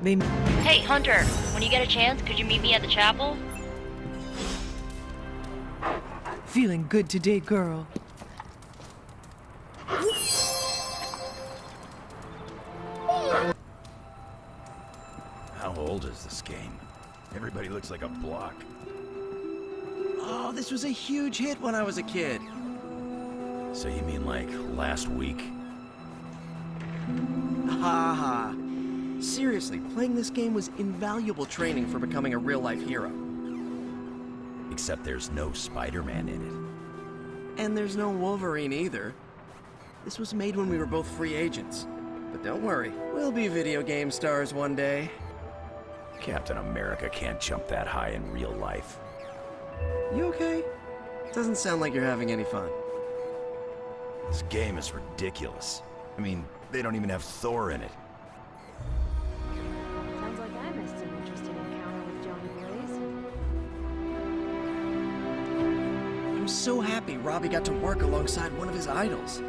They... Hey, Hunter, when you get a chance, could you meet me at the chapel? Feeling good today, girl. How old is this game? Everybody looks like a block. Oh, this was a huge hit when I was a kid. So you mean like last week? Ha ha. Seriously, playing this game was invaluable training for becoming a real-life hero. Except there's no Spider-Man in it. And there's no Wolverine either. This was made when we were both free agents. But don't worry, we'll be video game stars one day. Captain America can't jump that high in real life. You okay? Doesn't sound like you're having any fun. This game is ridiculous. I mean, they don't even have Thor in it. Sounds like I missed an interesting encounter with Johnny Blaze. I'm so happy Robbie got to work alongside one of his idols.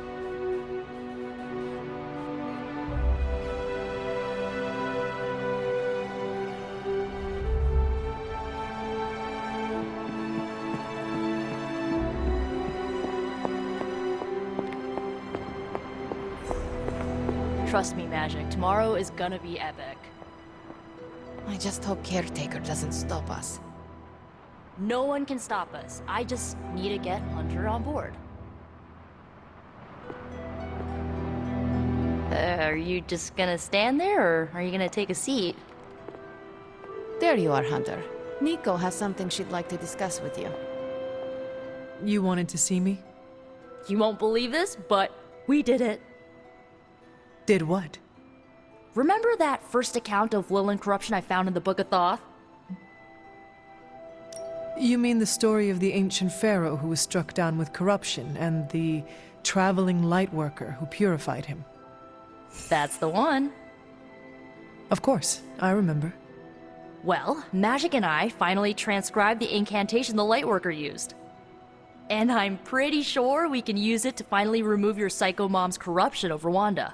Trust me, Magic. Tomorrow is gonna be epic. I just hope Caretaker doesn't stop us. No one can stop us. I just need to get Hunter on board. Are you just gonna stand there, or are you gonna take a seat? There you are, Hunter. Nico has something she'd like to discuss with you. You wanted to see me? You won't believe this, but we did it. Did what? Remember that first account of Lilith corruption I found in the Book of Thoth? You mean the story of the ancient pharaoh who was struck down with corruption and the traveling lightworker who purified him? That's the one. Of course, I remember. Well, Magic and I finally transcribed the incantation the lightworker used. And I'm pretty sure we can use it to finally remove your psycho mom's corruption over Wanda.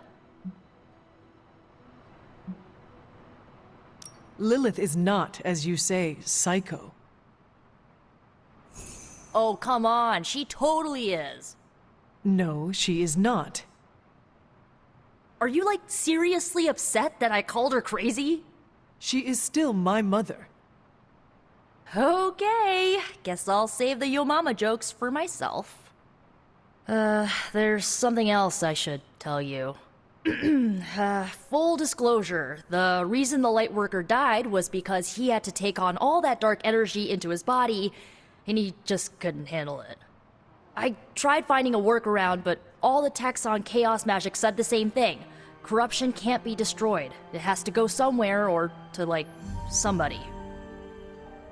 Lilith is not, as you say, psycho. Oh, come on, she totally is. No, she is not. Are you, like, seriously upset that I called her crazy? She is still my mother. Okay, guess I'll save the yo mama jokes for myself. There's something else I should tell you. Full disclosure, the reason the Lightworker died was because he had to take on all that dark energy into his body, and he just couldn't handle it. I tried finding a workaround, but all the texts on Chaos Magic said the same thing. Corruption can't be destroyed. It has to go somewhere, or to, like, somebody.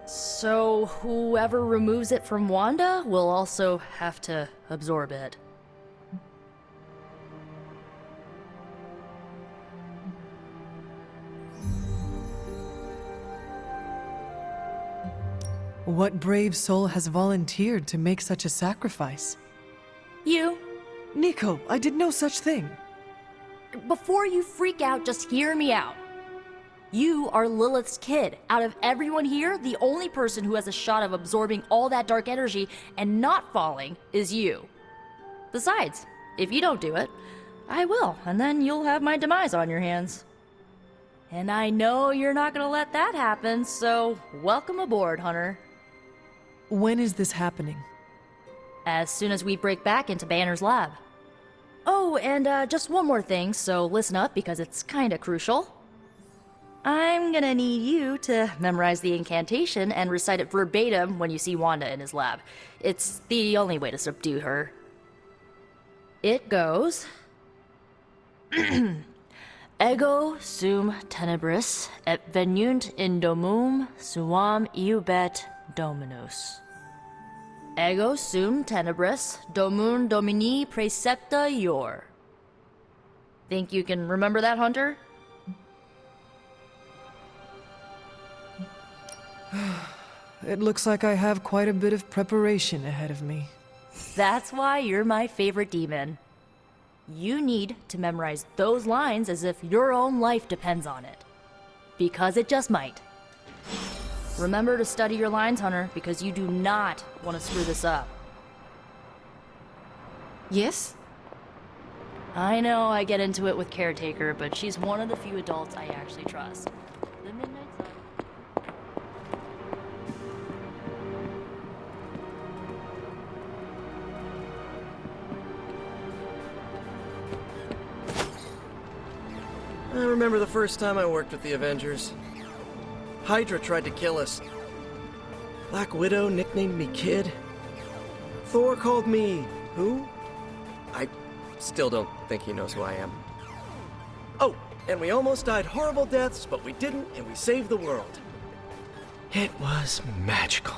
So whoever removes it from Wanda will also have to absorb it. What brave soul has volunteered to make such a sacrifice? You. Nico, I did no such thing. Before you freak out, just hear me out. You are Lilith's kid. Out of everyone here, the only person who has a shot of absorbing all that dark energy and not falling is you. Besides, if you don't do it, I will, and then you'll have my demise on your hands. And I know you're not gonna let that happen, so welcome aboard, Hunter. When is this happening? As soon as we break back into Banner's lab. Oh, and just one more thing, so listen up because it's kinda crucial. I'm gonna need you to memorize the incantation and recite it verbatim when you see Wanda in his lab. It's the only way to subdue her. It goes... Ego sum tenebris et venunt in domum suam iubet dominus. Ego sum tenebris domum domini praecepta ior. Think you can remember that, Hunter? It looks like I have quite a bit of preparation ahead of me. That's why you're my favorite demon. You need to memorize those lines as if your own life depends on it. because it just might. Remember to study your lines, Hunter, because you do not want to screw this up. Yes? I know I get into it with Caretaker, but she's one of the few adults I actually trust. The Midnight Sun. I remember the first time I worked with the Avengers. Hydra tried to kill us. Black Widow nicknamed me Kid. Thor called me... who? I still don't think he knows who I am. Oh, and we almost died horrible deaths, but we didn't, and we saved the world. It was magical.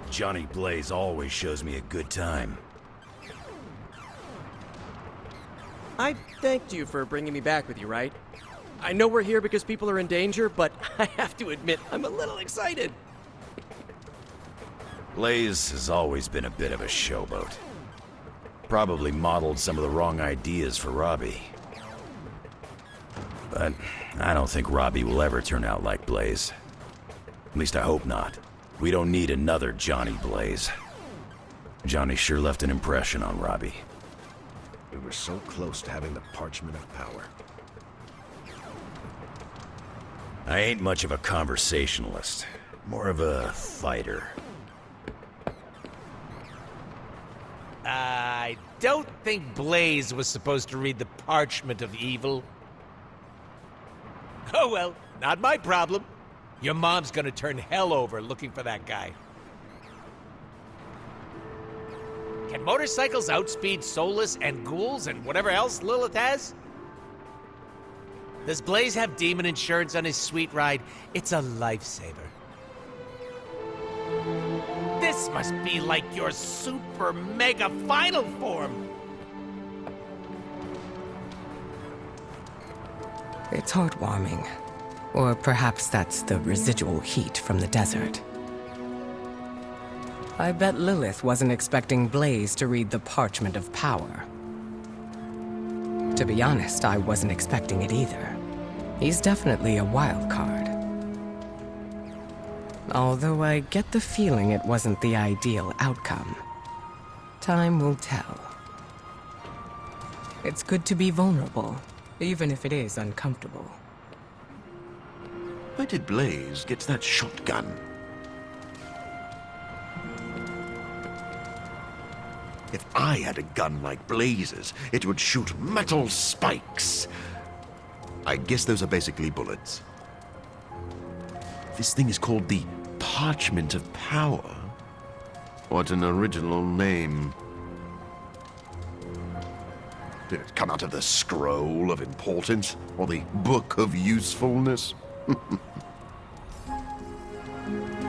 Johnny Blaze always shows me a good time. I thanked you for bringing me back with you, right? I know we're here because people are in danger, but I have to admit, I'm a little excited. Blaze has always been a bit of a showboat. Probably modeled some of the wrong ideas for Robbie. But I don't think Robbie will ever turn out like Blaze. At least I hope not. We don't need another Johnny Blaze. Johnny sure left an impression on Robbie. We were so close to having the parchment of power. I ain't much of a conversationalist. More of a fighter. I don't think Blaze was supposed to read the Parchment of Evil. Oh well, not my problem. Your mom's gonna turn hell over looking for that guy. Can motorcycles outspeed Solus and ghouls and whatever else Lilith has? Does Blaze have demon insurance on his sweet ride? It's a lifesaver. This must be like your super mega final form. It's heartwarming. Or perhaps that's the residual heat from the desert. I bet Lilith wasn't expecting Blaze to read the Parchment of Power. To be honest, I wasn't expecting it either. He's definitely a wild card. Although I get the feeling it wasn't the ideal outcome. Time will tell. It's good to be vulnerable, even if it is uncomfortable. Where did Blaze get that shotgun? If I had a gun like Blaze's, it would shoot metal spikes. I guess those are basically bullets. This thing is called the Parchment of Power. What an original name. Did it come out of the Scroll of Importance or the Book of Usefulness?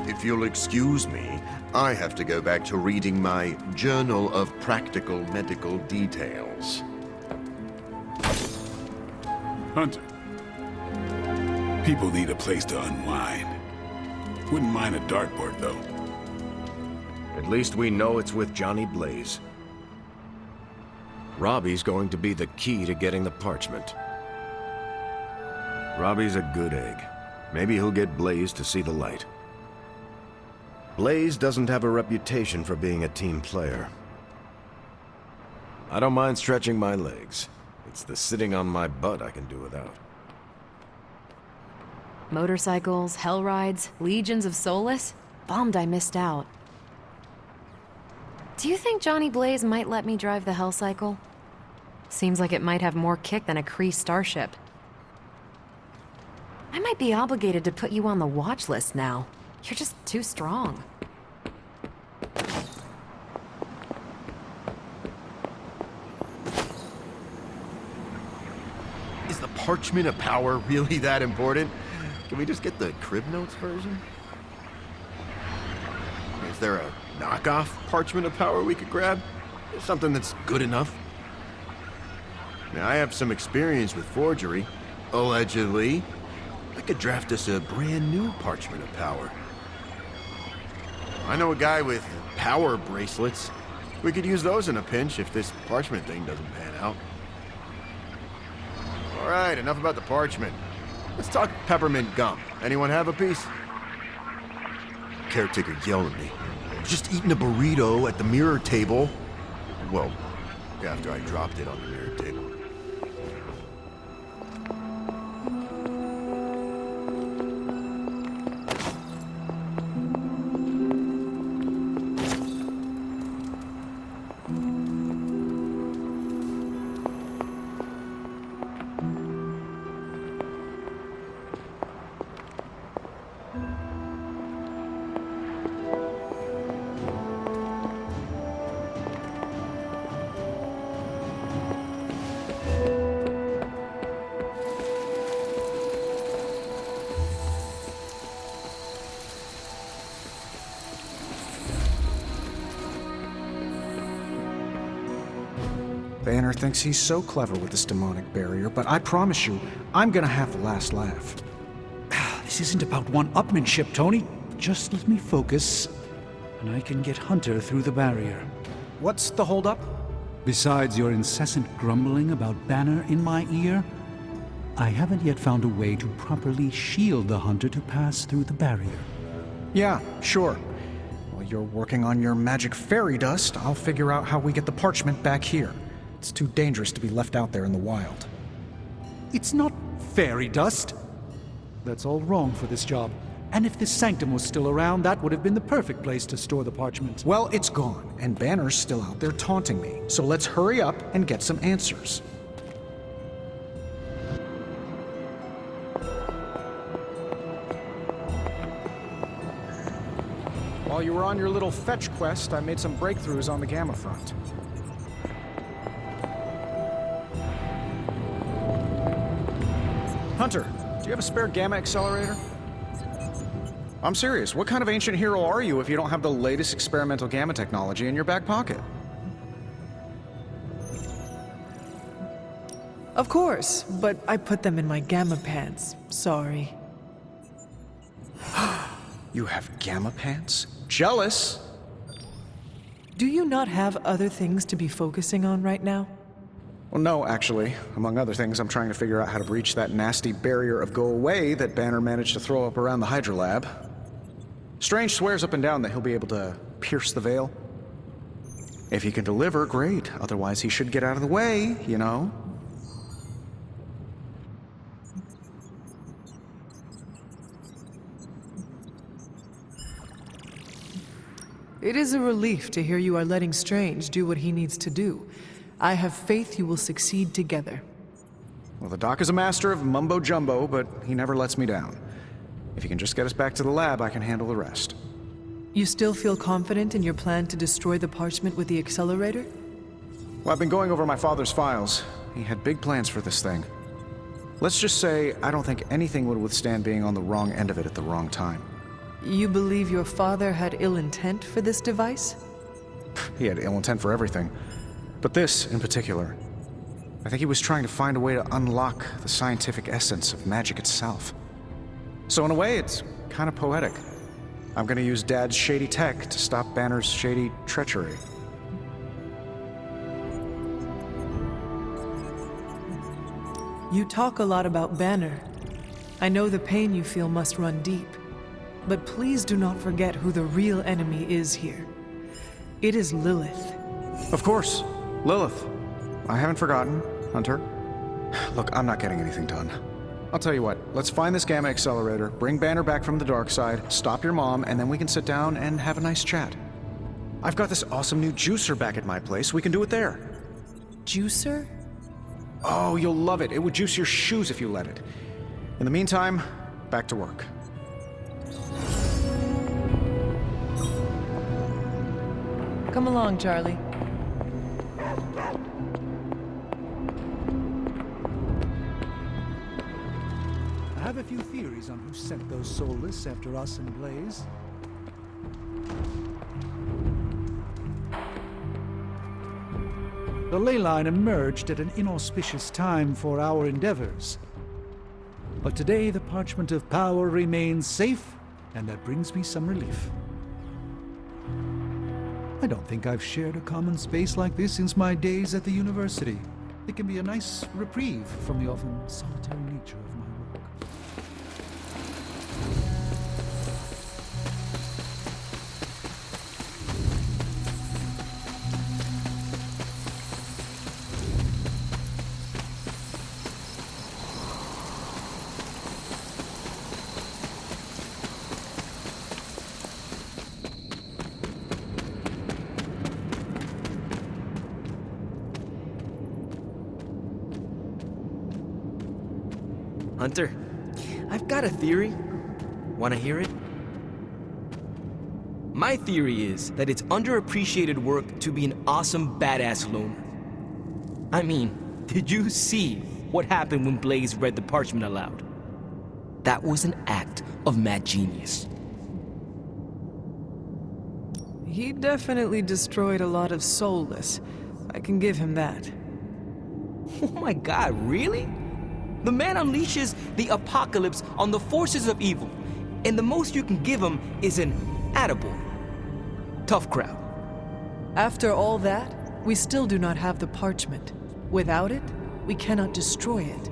If you'll excuse me, I have to go back to reading my Journal of Practical Medical Details. Hunter, people need a place to unwind. Wouldn't mind a dartboard, though. At least we know it's with Johnny Blaze. Robbie's going to be the key to getting the parchment. Robbie's a good egg. Maybe he'll get Blaze to see the light. Blaze doesn't have a reputation for being a team player. I don't mind stretching my legs. It's the sitting on my butt I can do without. Motorcycles, hell rides, legions of Solus? Bummed I missed out. Do you think Johnny Blaze might let me drive the Hell Cycle? Seems like it might have more kick than a Kree starship. I might be obligated to put you on the watch list now. You're just too strong. Is the Parchment of Power really that important? Can we just get the Crib Notes version? Is there a knockoff Parchment of Power we could grab? Something that's good enough? Now, I have some experience with forgery. Allegedly. I could draft us a brand new Parchment of Power. I know a guy with power bracelets. We could use those in a pinch if this parchment thing doesn't pan out. All right, enough about the parchment. Let's talk peppermint gum. Anyone have a piece? Caretaker yelled at me. Just eating a burrito at the mirror table. Well, after I dropped it on the mirror table. Banner thinks he's so clever with this demonic barrier, but I promise you, I'm gonna have the last laugh. This isn't about one-upmanship, Tony. Just let me focus, and I can get Hunter through the barrier. What's the holdup? Besides your incessant grumbling about Banner in my ear, I haven't yet found a way to properly shield the Hunter to pass through the barrier. Yeah, sure. While you're working on your magic fairy dust, I'll figure out how we get the parchment back here. It's too dangerous to be left out there in the wild. It's not fairy dust. That's all wrong for this job. And if this sanctum was still around, that would have been the perfect place to store the parchment. Well, it's gone, and Banner's still out there taunting me. So let's hurry up and get some answers. While you were on your little fetch quest, I made some breakthroughs on the Gamma front. Hunter, do you have a spare Gamma accelerator? I'm serious. What kind of ancient hero are you if you don't have the latest experimental Gamma technology in your back pocket? Of course, but I put them in my Gamma pants. Sorry. You have Gamma pants? Jealous! Do you not have other things to be focusing on right now? Well, no, actually. Among other things, I'm trying to figure out how to breach that nasty barrier of go away that Banner managed to throw up around the Hydra lab. Strange swears up and down that he'll be able to pierce the veil. If he can deliver, great. Otherwise, he should get out of the way, you know? It is a relief to hear you are letting Strange do what he needs to do. I have faith you will succeed together. Well, the Doc is a master of mumbo-jumbo, but he never lets me down. If he can just get us back to the lab, I can handle the rest. You still feel confident in your plan to destroy the parchment with the accelerator? Well, I've been going over my father's files. He had big plans for this thing. Let's just say I don't think anything would withstand being on the wrong end of it at the wrong time. You believe your father had ill intent for this device? He had ill intent for everything. But this, in particular, I think he was trying to find a way to unlock the scientific essence of magic itself. So in a way, it's kind of poetic. I'm gonna use Dad's shady tech to stop Banner's shady treachery. You talk a lot about Banner. I know the pain you feel must run deep. But please do not forget who the real enemy is here. It is Lilith. Of course. Lilith. I haven't forgotten, Hunter. Look, I'm not getting anything done. I'll tell you what, let's find this Gamma accelerator, bring Banner back from the dark side, stop your mom, and then we can sit down and have a nice chat. I've got this awesome new juicer back at my place. We can do it there. Juicer? Oh, you'll love it. It would juice your shoes if you let it. In the meantime, back to work. Come along, Charlie. I have a few theories on who sent those soulless after us and Blaze. The ley line emerged at an inauspicious time for our endeavors. But today the parchment of power remains safe, and that brings me some relief. I don't think I've shared a common space like this since my days at the university. It can be a nice reprieve from the often solitary nature of my work. Hunter, I've got a theory. Wanna hear it? My theory is that it's underappreciated work to be an awesome badass loner. I mean, did you see what happened when Blaze read the parchment aloud? That was an act of mad genius. He definitely destroyed a lot of soulless. I can give him that. Oh my god, really? The man unleashes the apocalypse on the forces of evil, and the most you can give him is an attaboy. Tough crowd. After all that, we still do not have the parchment. Without it, we cannot destroy it.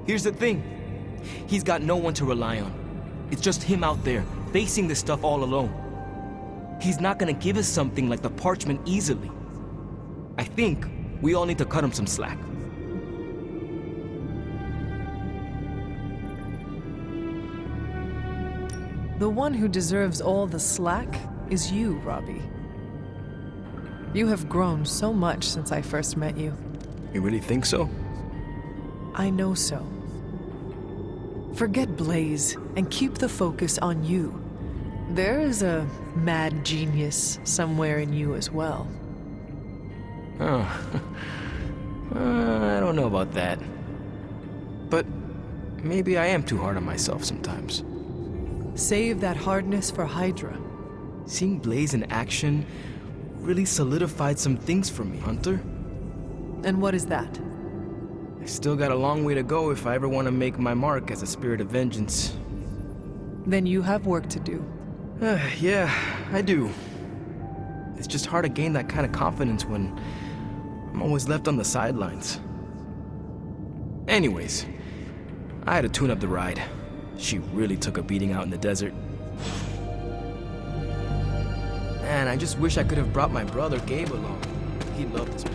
Here's the thing. He's got no one to rely on. It's just him out there, facing this stuff all alone. He's not gonna give us something like the parchment easily. I think we all need to cut him some slack. The one who deserves all the slack is you, Robbie. You have grown so much since I first met you. You really think so? I know so. Forget Blaze and keep the focus on you. There is a mad genius somewhere in you as well. Oh. I don't know about that. But maybe I am too hard on myself sometimes. Save that hardness for Hydra. Seeing Blaze in action really solidified some things for me, Hunter. And what is that? I still got a long way to go if I ever want to make my mark as a spirit of vengeance. Then you have work to do. Yeah, I do. It's just hard to gain that kind of confidence when I'm always left on the sidelines. Anyways, I had to tune up the ride. She really took a beating out in the desert. Man, I just wish I could have brought my brother Gabe along. He loved this place.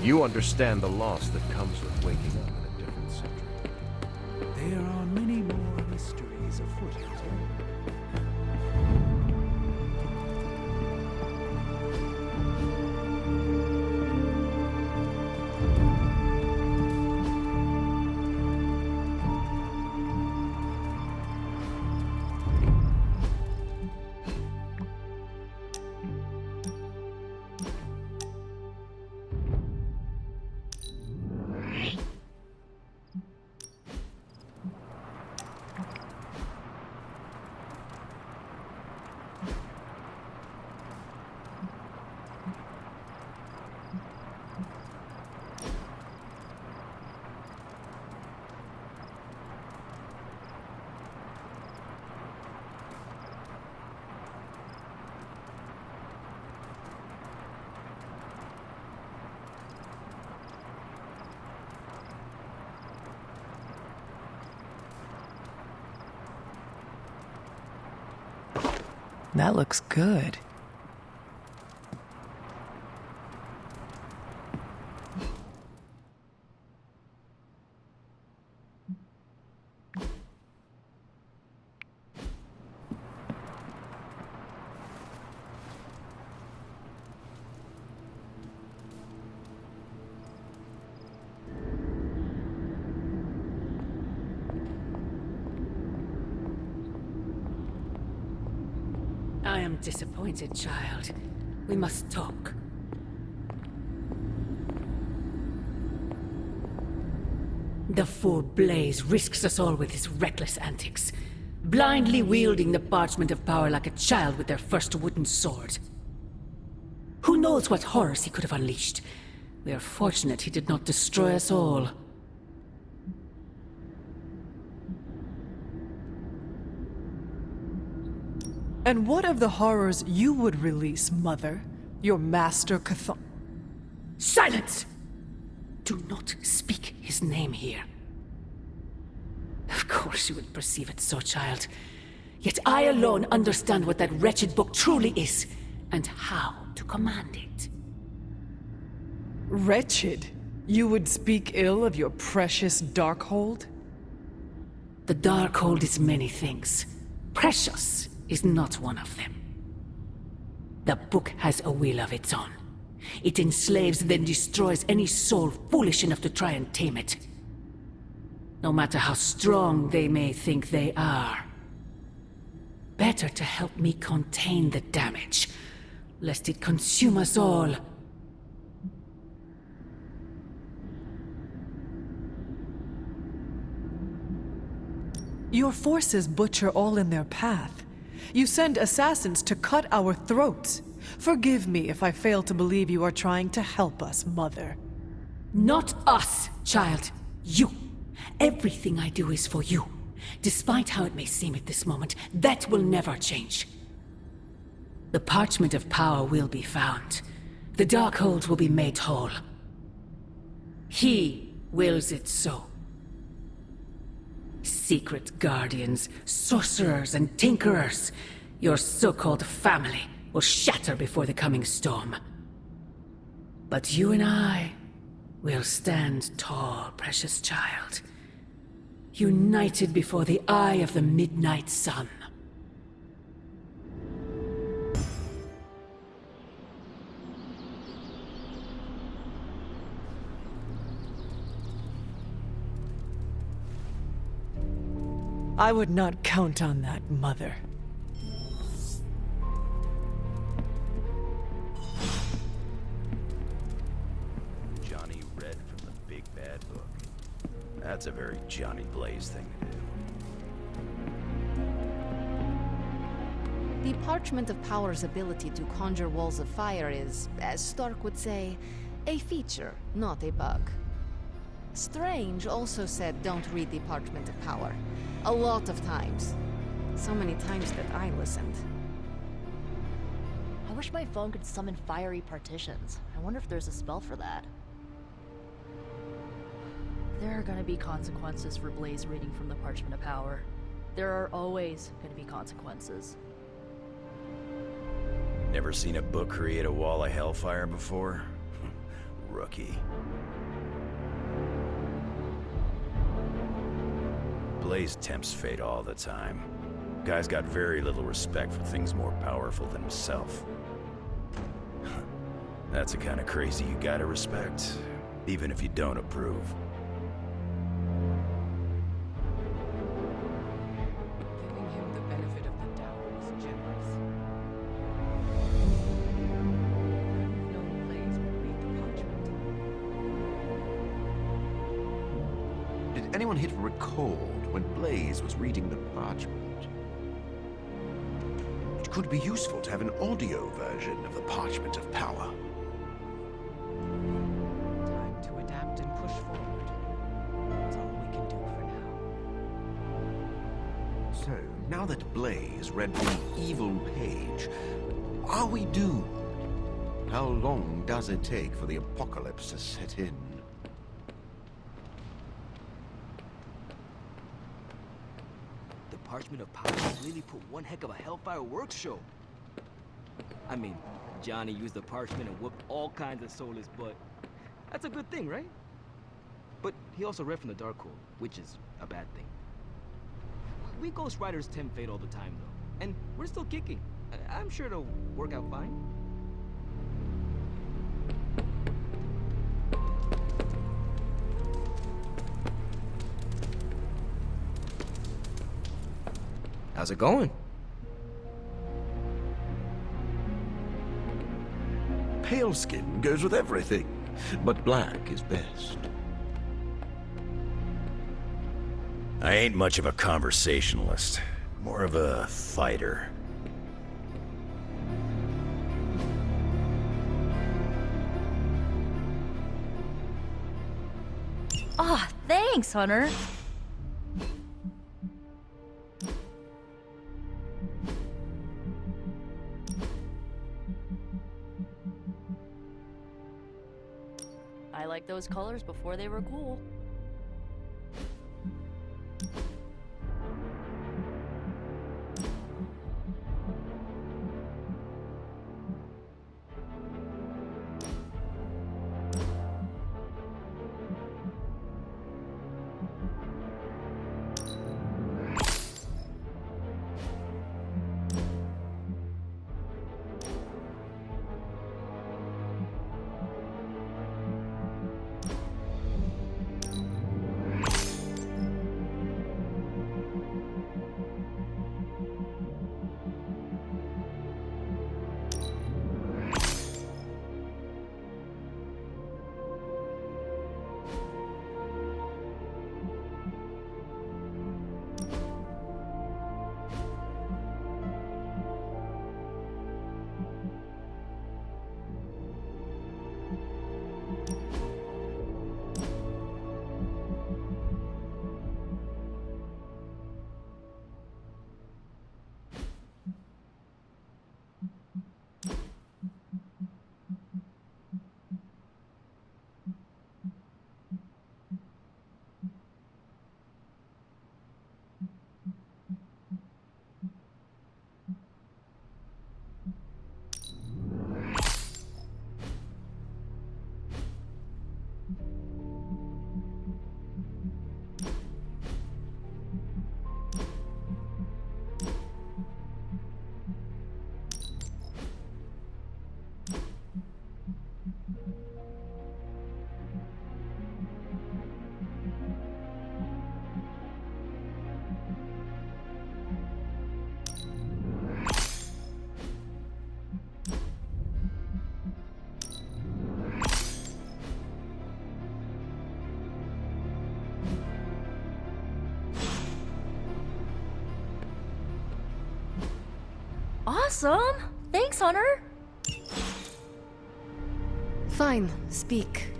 You understand the loss that comes with waking up in a different century. There are many more mysteries afoot, Hunter. That looks good. I am disappointed, child. We must talk. The fool Blaze risks us all with his reckless antics, blindly wielding the parchment of power like a child with their first wooden sword. Who knows what horrors he could have unleashed? We are fortunate he did not destroy us all. And what of the horrors you would release, Mother? Your master Cathar... Silence! Do not speak his name here. Of course. course you will perceive it so, child. Yet I alone understand what that wretched book truly is, and how to command it. Wretched? You would speak ill of your precious Darkhold? The Darkhold is many things. Precious is not one of them. The book has a will of its own. It enslaves, then destroys any soul foolish enough to try and tame it. No matter how strong they may think they are. Better to help me contain the damage, lest it consume us all. Your forces butcher all in their path. You send assassins to cut our throats. Forgive me if I fail to believe you are trying to help us, Mother. Not us, child. You. Everything I do is for you. Despite how it may seem at this moment, that will never change. The Parchment of Power will be found. The Darkhold will be made whole. He wills it so. Secret guardians, sorcerers, and tinkerers, your so-called family will shatter before the coming storm. But you and I will stand tall, precious child. United before the eye of the midnight sun. I would not count on that, Mother. Johnny read from the Big Bad Book. That's a very Johnny Blaze thing to do. The Parchment of Power's ability to conjure walls of fire is, as Stark would say, a feature, not a bug. Strange also said don't read the Parchment of Power. A lot of times. So many times that I listened. I wish my phone could summon fiery partitions. I wonder if there's a spell for that. There are gonna be consequences for Blaze reading from the Parchment of Power. There are always gonna be consequences. Never seen a book create a wall of hellfire before? Rookie. Blaze tempts fate all the time. Guy's got very little respect for things more powerful than himself. That's the kind of crazy you gotta respect, even if you don't approve. Giving him the benefit of the doubt was generous. No Blaze would read the parchment. Did anyone hit record when Blaze was reading the parchment? It could be useful to have an audio version of the Parchment of Power. Time to adapt and push forward. That's all we can do for now. So, now that Blaze read the evil page, are we doomed? How long does it take for the apocalypse to set in? The Parchment of Power really put one heck of a Hellfire Works show. I mean, Johnny used the parchment and whooped all kinds of soulless, but that's a good thing, right? But he also read from the Darkhold, which is a bad thing. We Ghost Riders tempt fate all the time, though, and we're still kicking. I'm sure it'll work out fine. How's it going? Pale skin goes with everything, but black is best. I ain't much of a conversationalist, more of a fighter. Ah, thanks, Hunter. I liked those colors before they were cool. Awesome! Thanks, Hunter! Fine, speak.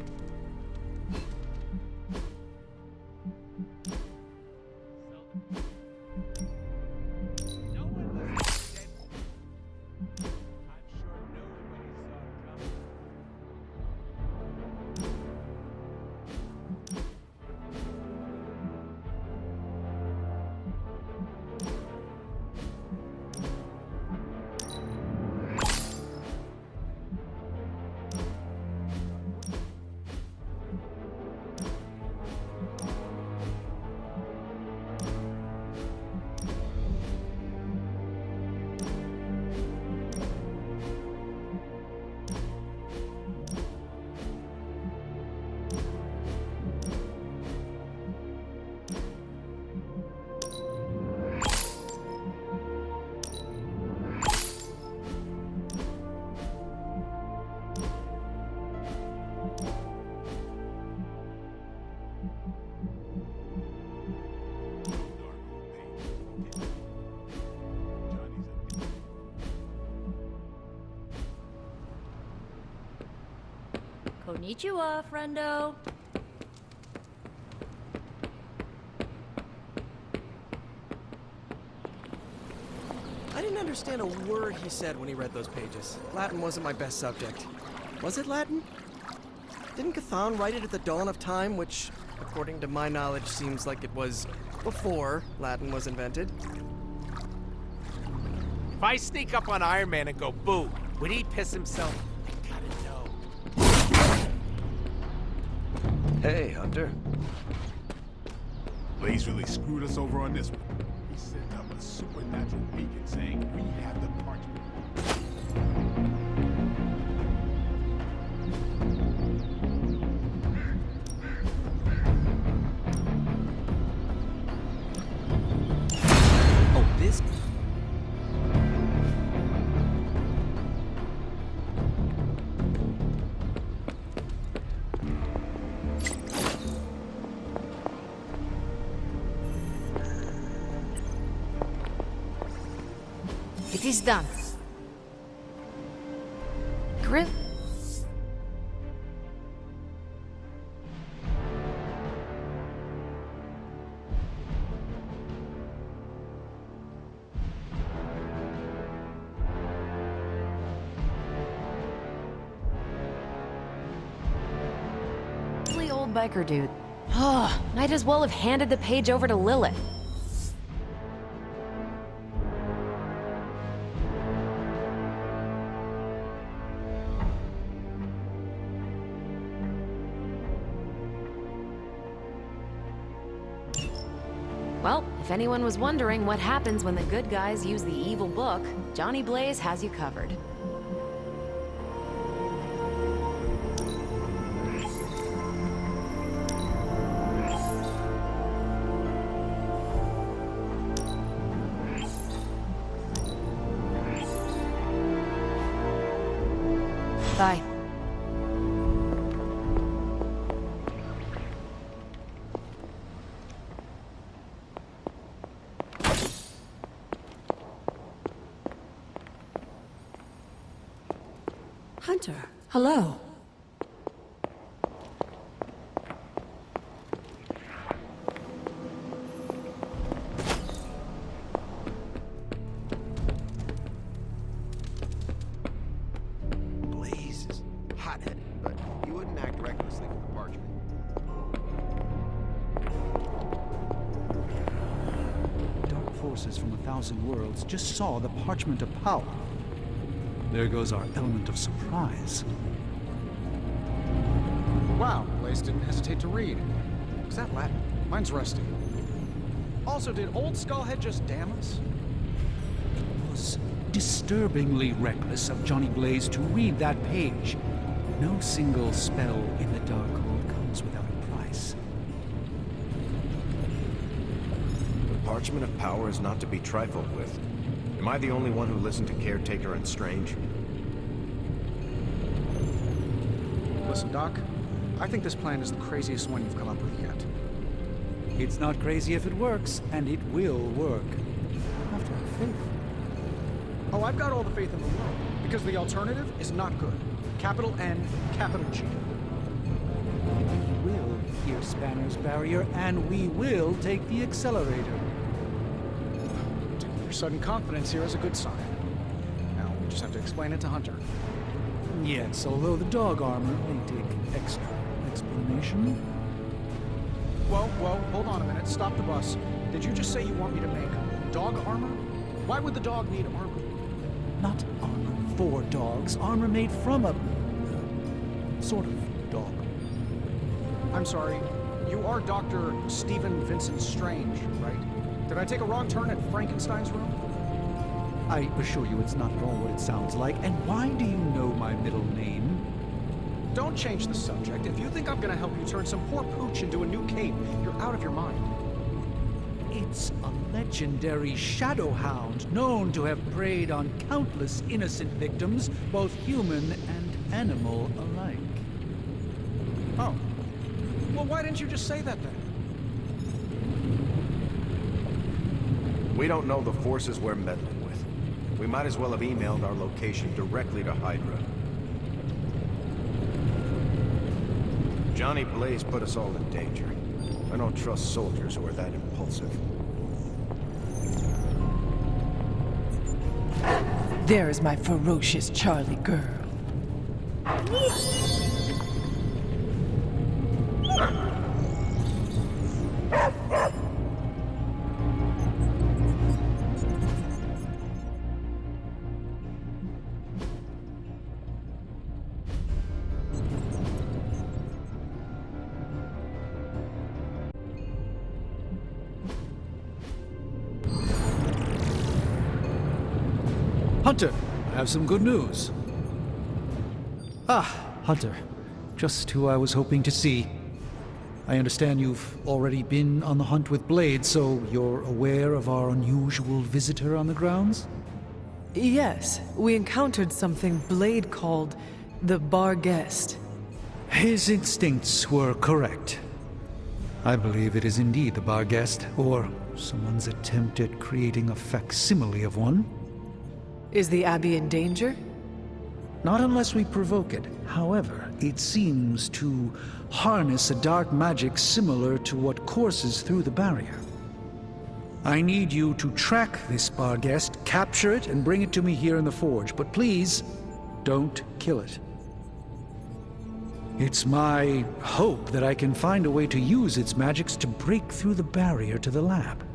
Konnichiwa, friendo. I didn't understand a word he said when he read those pages. Latin wasn't my best subject. Was it Latin? Didn't Cthon write it at the dawn of time, which, according to my knowledge, seems like it was before Latin was invented? If I sneak up on Iron Man and go boo, would he piss himself? I gotta know. Hey, Hunter. Blaze really screwed us over on this one. He sent up a supernatural beacon saying we have the parchment. Oh, this? It is done. Grip. Old biker dude. Oh, might as well have handed the page over to Lilith. Well, if anyone was wondering what happens when the good guys use the evil book, Johnny Blaze has you covered. Bye. Hunter, hello. Blaze is hot-headed, but he wouldn't act recklessly with the parchment. Dark forces from 1,000 worlds just saw the Parchment of Power. There goes our element of surprise. Wow, Blaze didn't hesitate to read. Is that Latin? Mine's rusty. Also, did Old Skullhead just damn us? It was disturbingly reckless of Johnny Blaze to read that page. No single spell in the Darkhold comes without a price. The Parchment of Power is not to be trifled with. Am I the only one who listened to Caretaker and Strange? Listen, Doc, I think this plan is the craziest one you've come up with yet. It's not crazy if it works, and it will work. Have to have faith. Oh, I've got all the faith in the world, because the alternative is not good. Capital N, capital G. We will pierce Banner's barrier, and we will take the accelerator. Your sudden confidence here is a good sign. Now, we just have to explain it to Hunter. Yes, although the dog armor may take extra explanation. Whoa, hold on a minute. Stop the bus. Did you just say you want me to make dog armor? Why would the dog need armor? Not armor for dogs, armor made from a sort of dog. I'm sorry, you are Dr. Stephen Vincent Strange, right? Did I take a wrong turn at Frankenstein's room? I assure you it's not at all what it sounds like. And why do you know my middle name? Don't change the subject. If you think I'm gonna help you turn some poor pooch into a new cape, you're out of your mind. It's a legendary shadow hound known to have preyed on countless innocent victims, both human and animal alike. Oh. Well, why didn't you just say that then? We don't know the forces we're meddling with. We might as well have emailed our location directly to Hydra. Johnny Blaze put us all in danger. I don't trust soldiers who are that impulsive. There is my ferocious Charlie girl. Hunter, I have some good news. Ah, Hunter. Just who I was hoping to see. I understand you've already been on the hunt with Blade, so you're aware of our unusual visitor on the grounds? Yes, we encountered something Blade called the Bar Guest. His instincts were correct. I believe it is indeed the Bar Guest, or someone's attempt at creating a facsimile of one. Is the Abbey in danger? Not unless we provoke it. However, it seems to harness a dark magic similar to what courses through the barrier. I need you to track this Bar Guest, capture it, and bring it to me here in the Forge. But please, don't kill it. It's my hope that I can find a way to use its magics to break through the barrier to the lab.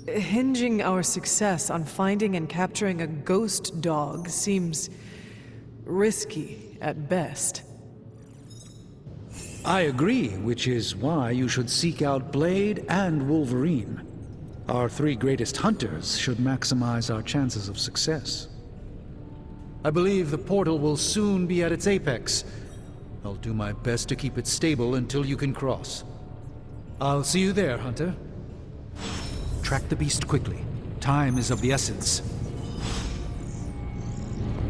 Hinging our success on finding and capturing a ghost dog seems risky at best. I agree, which is why you should seek out Blade and Wolverine. Our three greatest hunters should maximize our chances of success. I believe the portal will soon be at its apex. I'll do my best to keep it stable until you can cross. I'll see you there, Hunter. Track the beast quickly. Time is of the essence.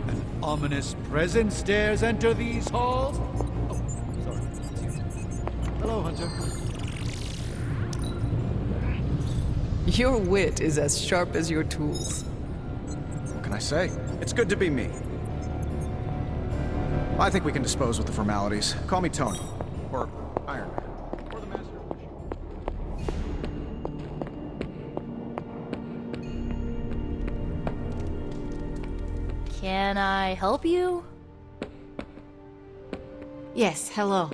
An ominous presence dares enter these halls? Oh, sorry. It's you. Hello, Hunter. Your wit is as sharp as your tools. What can I say? It's good to be me. I think we can dispose with the formalities. Call me Tony. Or Iron Man. Or the Master of Wishing. Can I help you? Yes, hello.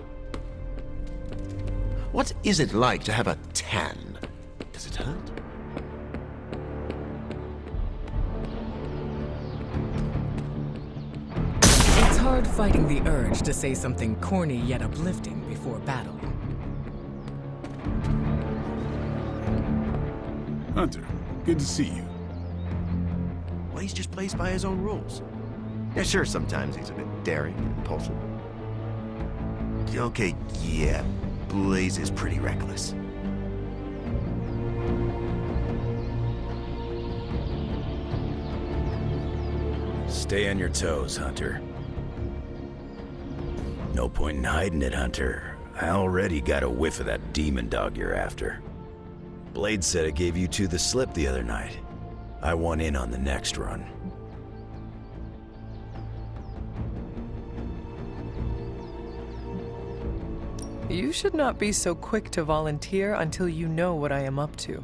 What is it like to have a tan? Does it hurt? It's hard fighting the urge to say something corny yet uplifting before battle. Hunter, good to see you. Blaze just plays by his own rules. Yeah, sure, sometimes he's a bit daring and impulsive. Okay, yeah, Blaze is pretty reckless. Stay on your toes, Hunter. No point in hiding it, Hunter. I already got a whiff of that demon dog you're after. Blade said it gave you two the slip the other night. I want in on the next run. You should not be so quick to volunteer until you know what I am up to.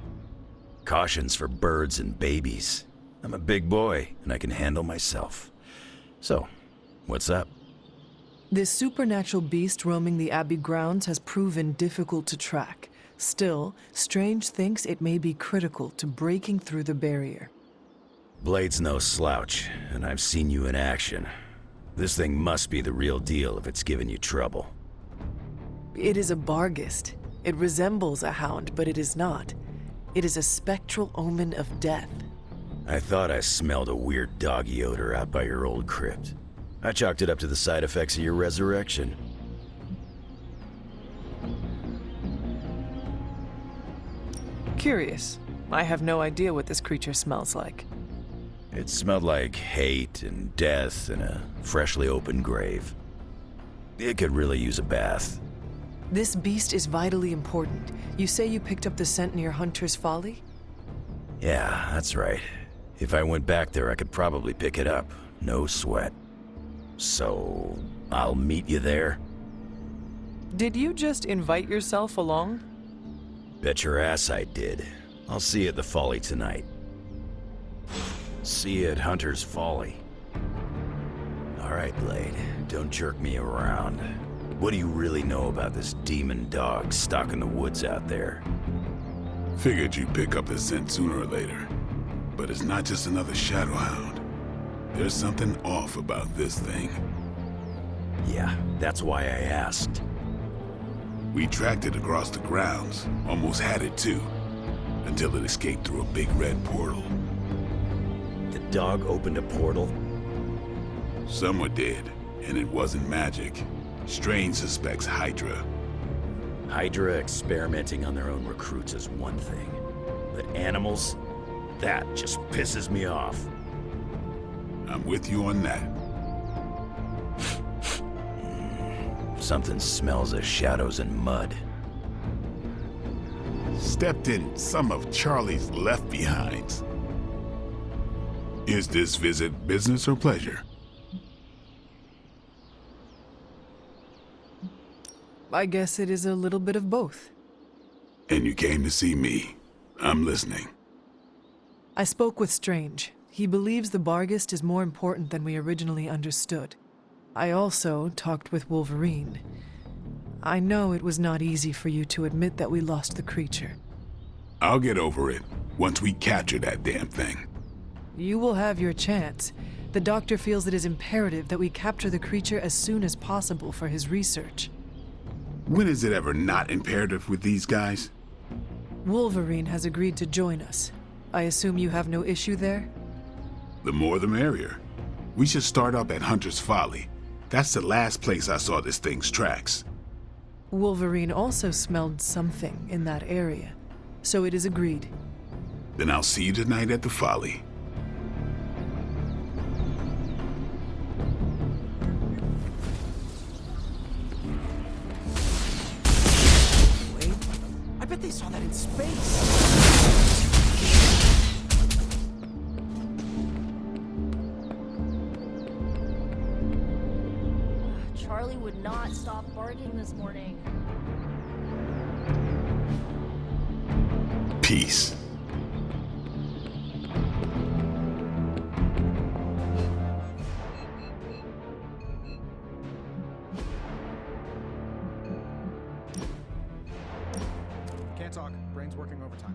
Caution's for birds and babies. I'm a big boy, and I can handle myself. So, what's up? This supernatural beast roaming the Abbey grounds has proven difficult to track. Still, Strange thinks it may be critical to breaking through the barrier. Blade's no slouch, and I've seen you in action. This thing must be the real deal if it's giving you trouble. It is a Barghest. It resembles a hound, but it is not. It is a spectral omen of death. I thought I smelled a weird doggy odor out by your old crypt. I chalked it up to the side effects of your resurrection. Curious. I have no idea what this creature smells like. It smelled like hate and death and a freshly opened grave. It could really use a bath. This beast is vitally important. You say you picked up the scent near Hunter's Folly? Yeah, that's right. If I went back there, I could probably pick it up. No sweat. So, I'll meet you there? Did you just invite yourself along? Bet your ass I did. I'll see you at the Folly tonight. See you at Hunter's Folly. Alright, Blade. Don't jerk me around. What do you really know about this demon dog stalking the woods out there? Figured you'd pick up the scent sooner or later. But it's not just another shadow hound. There's something off about this thing. Yeah, that's why I asked. We tracked it across the grounds, almost had it too, until it escaped through a big red portal. The dog opened a portal? Someone did, and it wasn't magic. Strange suspects Hydra. Hydra experimenting on their own recruits is one thing. But animals? That just pisses me off. I'm with you on that. Something smells of shadows and mud. Stepped in some of Charlie's left-behinds. Is this visit business or pleasure? I guess it is a little bit of both. And you came to see me. I'm listening. I spoke with Strange. He believes the Barghest is more important than we originally understood. I also talked with Wolverine. I know it was not easy for you to admit that we lost the creature. I'll get over it once we capture that damn thing. You will have your chance. The doctor feels it is imperative that we capture the creature as soon as possible for his research. When is it ever not imperative with these guys? Wolverine has agreed to join us. I assume you have no issue there? The more the merrier. We should start up at Hunter's Folly. That's the last place I saw this thing's tracks. Wolverine also smelled something in that area, so it is agreed. Then I'll see you tonight at the Folly. Wait, I bet they saw that in space. Charlie would not stop barking this morning. Peace. Can't talk. Brain's working overtime.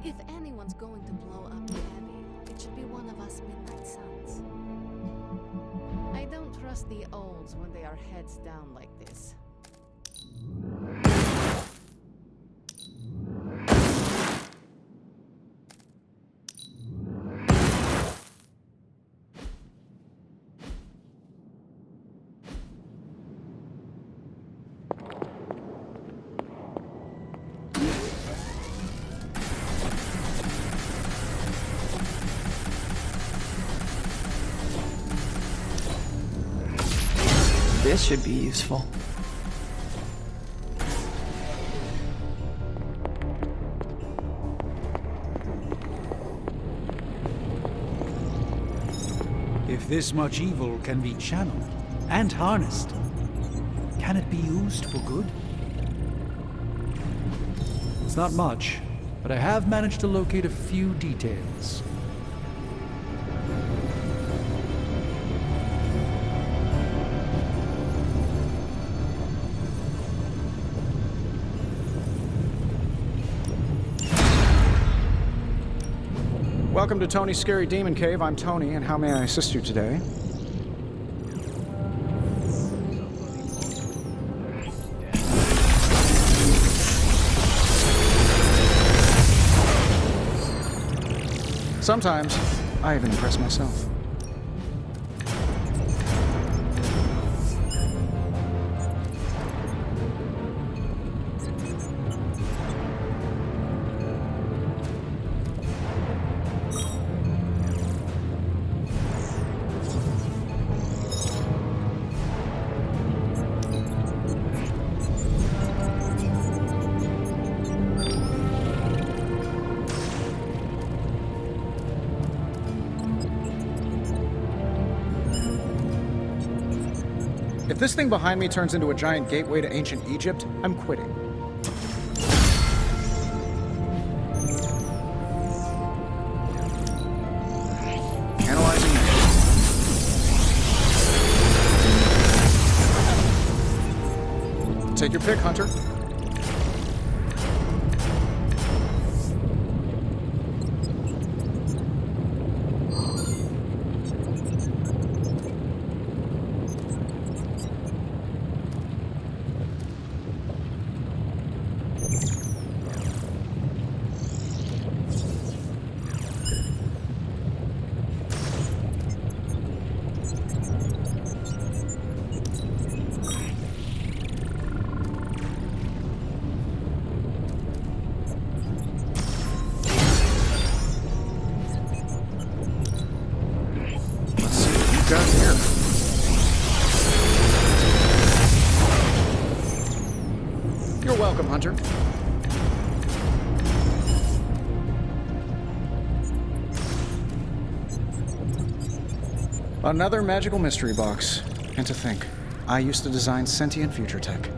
If anyone's going to blow up the Abbey, it should be one of us Midnight Suns. I don't trust the olds when they are heads down like this. This should be useful. If this much evil can be channeled and harnessed, can it be used for good? It's not much, but I have managed to locate a few details. Welcome to Tony's Scary Demon Cave. I'm Tony, and how may I assist you today? Sometimes, I even impress myself. If this thing behind me turns into a giant gateway to ancient Egypt, I'm quitting. Analyzing it. Take your pick, Hunter. Got here. You're welcome, Hunter. Another magical mystery box. And to think, I used to design sentient future tech.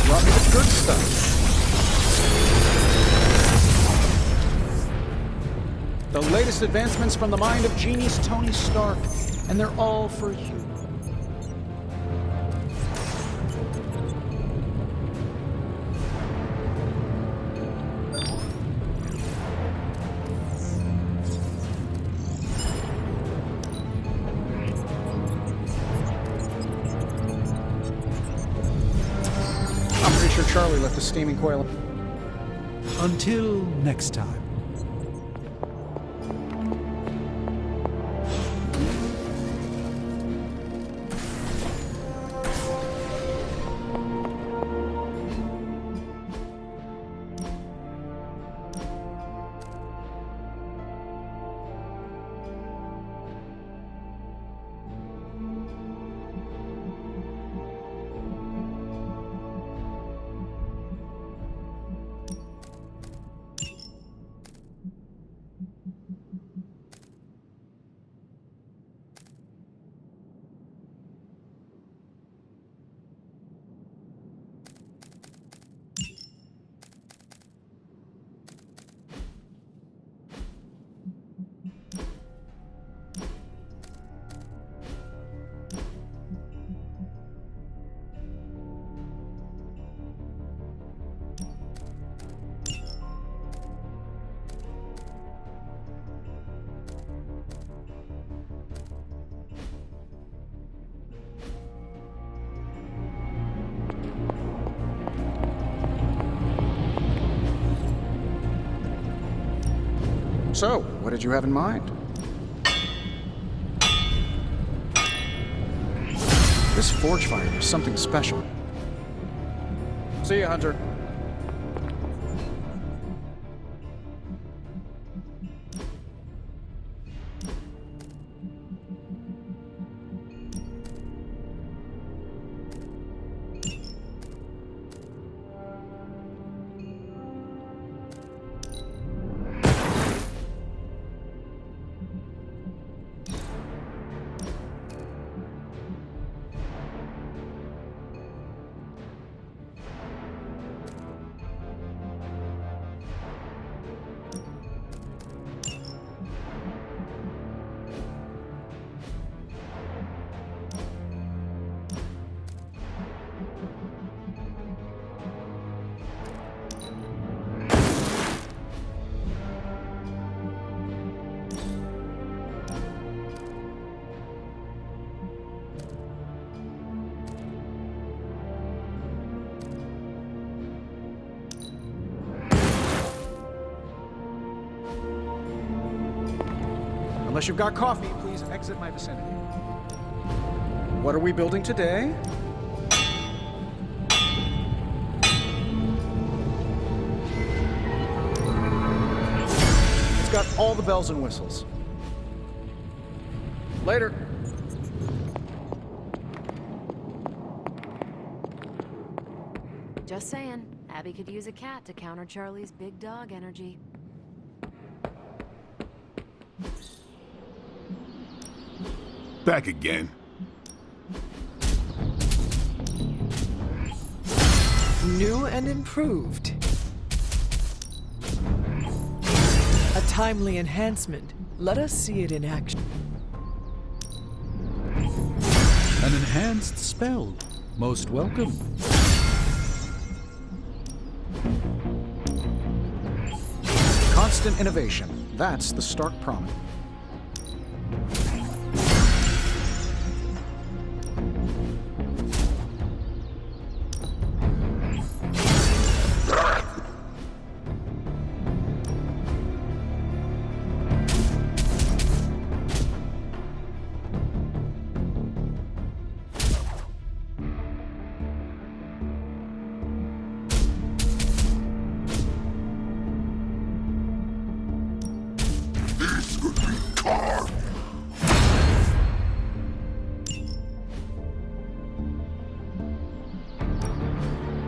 Brought me the good stuff. The latest advancements from the mind of genius Tony Stark, and they're all for you. I'm pretty sure Charlie left the steaming coil. Until next time. So, what did you have in mind? This forge fire is something special. See ya, Hunter. Unless you've got coffee, please exit my vicinity. What are we building today? It's got all the bells and whistles. Later. Just saying, Abby could use a cat to counter Charlie's big dog energy. Back again. New and improved. A timely enhancement. Let us see it in action. An enhanced spell. Most welcome. Constant innovation. That's the stark promise.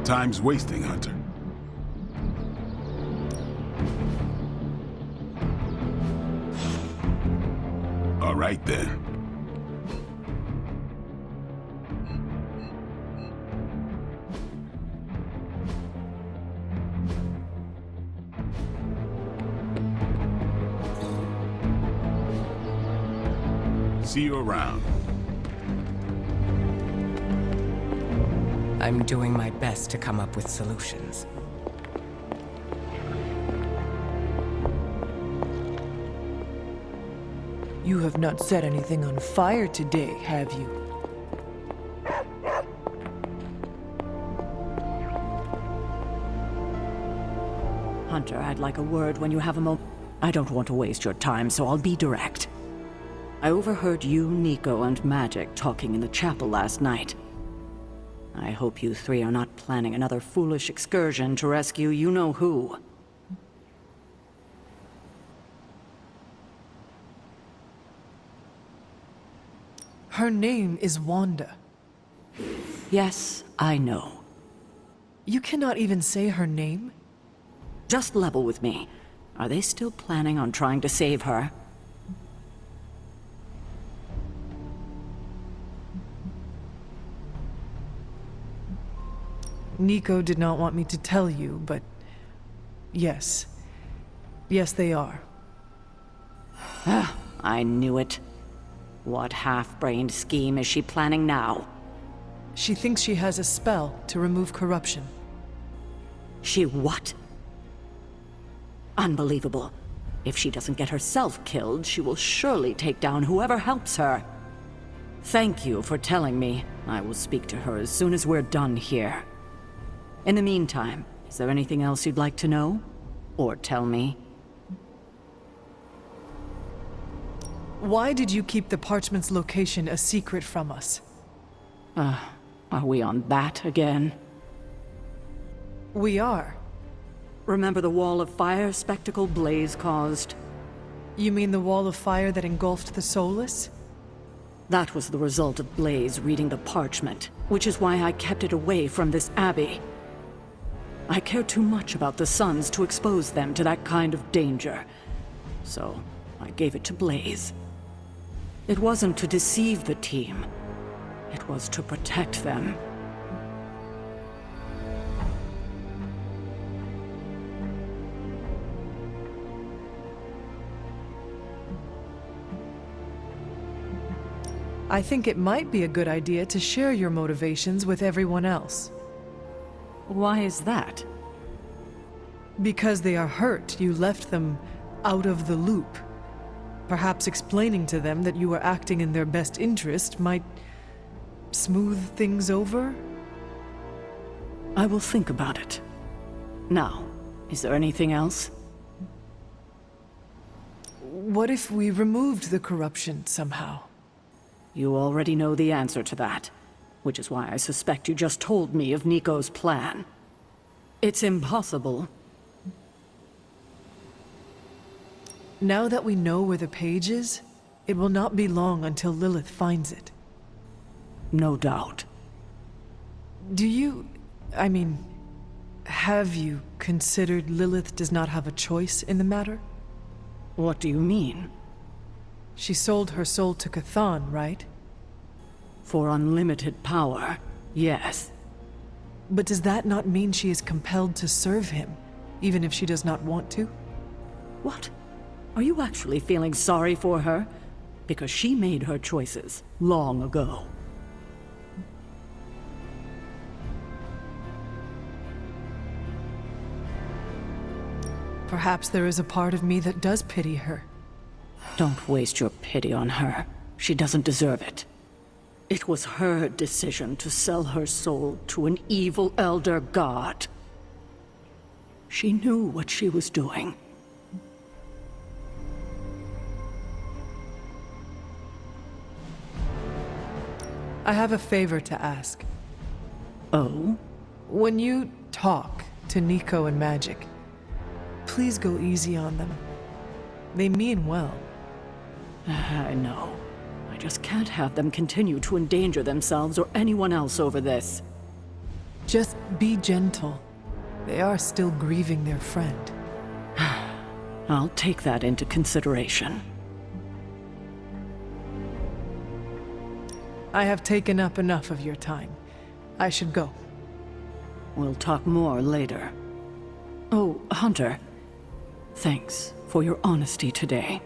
Time's wasting, Hunter. All right, then. See you around. I'm doing my best to come up with solutions. You have not set anything on fire today, have you? Hunter, I'd like a word when you have a moment. I don't want to waste your time, so I'll be direct. I overheard you, Nico, and Magic talking in the chapel last night. I hope you three are not planning another foolish excursion to rescue you-know-who. Her name is Wanda. Yes, I know. You cannot even say her name? Just level with me. Are they still planning on trying to save her? Nico did not want me to tell you, but yes. Yes, they are. I knew it. What half-brained scheme is she planning now? She thinks she has a spell to remove corruption. She what? Unbelievable. If she doesn't get herself killed, she will surely take down whoever helps her. Thank you for telling me. I will speak to her as soon as we're done here. In the meantime, is there anything else you'd like to know? Or tell me? Why did you keep the parchment's location a secret from us? Are we on that again? We are. Remember the wall of fire spectacle Blaze caused? You mean the wall of fire that engulfed the Soulless? That was the result of Blaze reading the parchment, which is why I kept it away from this abbey. I care too much about the Sons to expose them to that kind of danger. So, I gave it to Blaze. It wasn't to deceive the team. It was to protect them. I think it might be a good idea to share your motivations with everyone else. Why is that? Because they are hurt, you left them out of the loop. Perhaps explaining to them that you were acting in their best interest might smooth things over? I will think about it. Now, is there anything else? What if we removed the corruption somehow? You already know the answer to that, which is why I suspect you just told me of Nico's plan. It's impossible. Now that we know where the page is, it will not be long until Lilith finds it. No doubt. Have you considered Lilith does not have a choice in the matter? What do you mean? She sold her soul to Cthon, right? For unlimited power, yes. But does that not mean she is compelled to serve him, even if she does not want to? What? Are you actually feeling sorry for her? Because she made her choices long ago. Perhaps there is a part of me that does pity her. Don't waste your pity on her. She doesn't deserve it. It was her decision to sell her soul to an evil elder god. She knew what she was doing. I have a favor to ask. Oh? When you talk to Nico and Magic, please go easy on them. They mean well. I know. I just can't have them continue to endanger themselves or anyone else over this. Just be gentle. They are still grieving their friend. I'll take that into consideration. I have taken up enough of your time. I should go. We'll talk more later. Oh, Hunter. Thanks for your honesty today.